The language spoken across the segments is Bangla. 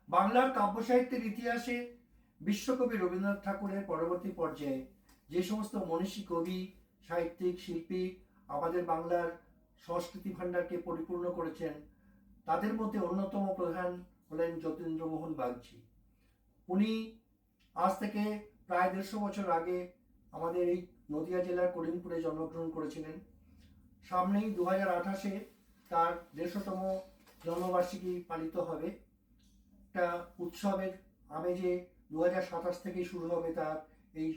বাংলার কাব্য সাহিত্যের ইতিহাসে বিশ্বকবি রবীন্দ্রনাথ ঠাকুরের পরবর্তী পর্যায়ে যে সমস্ত মনীষী কবি, সাহিত্যিক, শিল্পী আমাদের বাংলার সংস্কৃতি ভাণ্ডারকে পরিপূর্ণ করেছেন, তাদের মধ্যে অন্যতম প্রধান হলেন যতীন্দ্রমোহন বাগচি। উনি আজ থেকে প্রায় 150 বছর আগে আমাদের এই নদিয়া জেলার করিমপুরে জন্মগ্রহণ করেছিলেন। সামনেই 2028-এ তার 150তম জন্মবার্ষিকী পালিত হবে। একটা উৎসবের আমেজে 2027 থেকেই শুরু হবে তার এই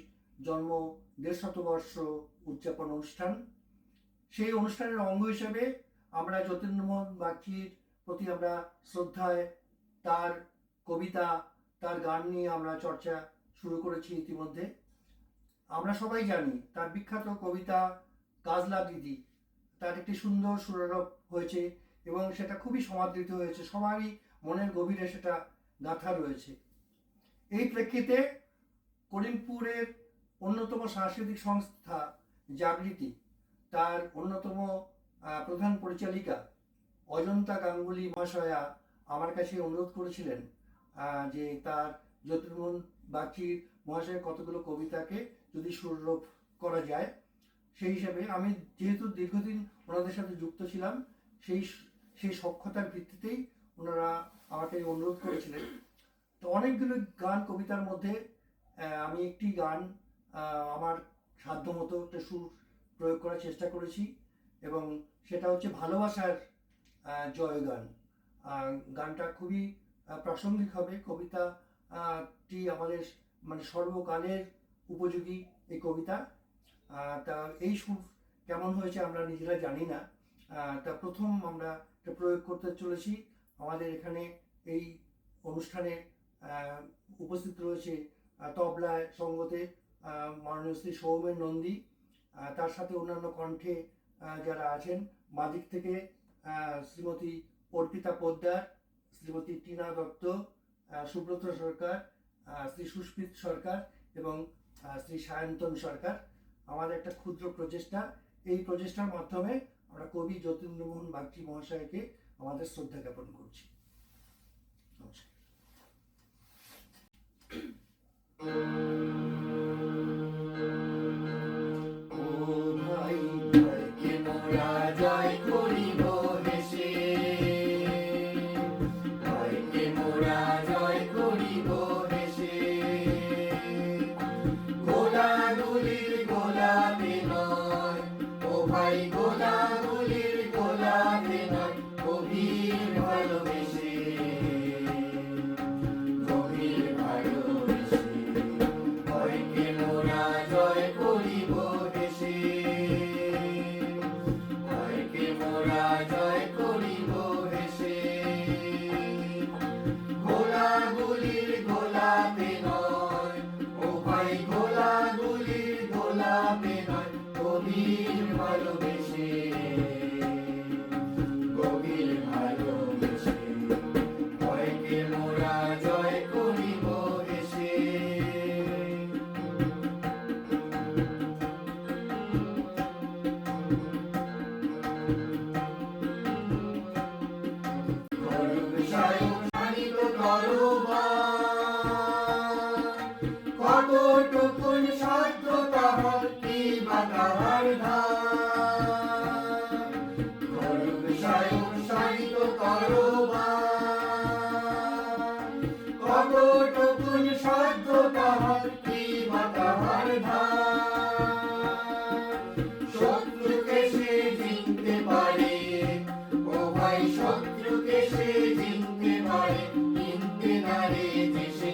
জন্ম 150 বর্ষ উদযাপন অনুষ্ঠান। সেই অনুষ্ঠানের অঙ্গ হিসেবে আমরা যতীন্দ্রমোহন বাগচির প্রতি আমরা শ্রদ্ধায় তার কবিতা, তার গান নিয়ে আমরা চর্চা শুরু করেছি ইতিমধ্যে। আমরা সবাই জানি তার বিখ্যাত কবিতা কাজলা দিদি, তার একটি সুন্দর সুরারোপ হয়েছে এবং সেটা খুবই সমাদৃত হয়েছে, সবারই মনের গভীরে সেটা গাঁথা রয়েছে। এই প্রেক্ষিতে করিমপুরের অন্যতম সাংস্কৃতিক সংস্থা জাগৃতি, তার অন্যতম প্রধান পরিচালিকা অজন্তা গাঙ্গুলি মহাশয়া আমার কাছে অনুরোধ করেছিলেন যে তার যতীন্দ্রমোহন বাগচির মহাশয়ের কতগুলো কবিতাকে যদি সুররূপ করা যায়। সেই হিসাবে আমি যেহেতু দীর্ঘদিন ওনাদের সাথে যুক্ত ছিলাম, সেই সক্ষতার ভিত্তিতেই ওনারা আমাকে অনুরোধ করেছিলেন। তো অনেকগুলো গান, কবিতার মধ্যে আমি একটি গান আমার সাধ্যমতো একটা সুর প্রয়োগ করার চেষ্টা করেছি এবং সেটা হচ্ছে ভালোবাসার জয়গান। গানটা খুবই প্রাসঙ্গিক হবে। কবিতাটি আমাদের মানে সর্বকালের উপযোগী এই কবিতা। তা এই সুর কেমন হয়েছে আমরা নিজেরা জানি না। তা প্রথম আমরা এটা প্রয়োগ করতে চলেছি। আমাদের এখানে এই অনুষ্ঠানে উপস্থিত রয়েছে তবলায় সঙ্গতে মাননীয় শ্রী সৌমেন নন্দী, তার সাথে অন্যান্য কণ্ঠে যারা আছেন, বাদিক থেকে শ্রীমতী অর্পিতা পোদ্দার, শ্রীমতী টিনা দত্ত, সুব্রত সরকার, শ্রী সুস্মিত সরকার এবং শ্রী সায়ন্তন সরকার। আমাদের একটা ক্ষুদ্র প্রচেষ্টা, এই প্রচেষ্টার মাধ্যমে আমরা কবি যতীন্দ্রমোহন বাগচি মহাশয়কে আমাদের শ্রদ্ধা জ্ঞাপন করছি। নমস্কার। কতটুকুন সাধ্য তাহার কি বা তাহার ধার, করুক সায়ুৎসাহিত কারোবার। কতটুকুন সাধ্য তাহার কি বা তাহার ধার, শত্রুকে সে জিততে পারে, ও ভাই শত্রুকে সে জিততে পারে, কিনতে না রে দেশে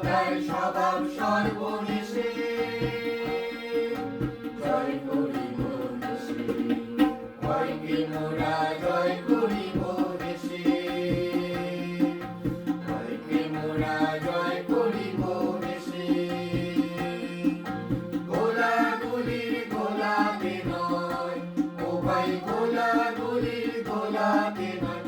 তার স্বভাব সর্বনেশে। জয় করিব দেশে, ভয়কে মোরা জয় করিব দেশে, ভয়কে মোরা জয় করিব দেশে। গোলাগুলির গোলাপে নয়, ও ভাই গোলাগুলির গোলাপে নয়,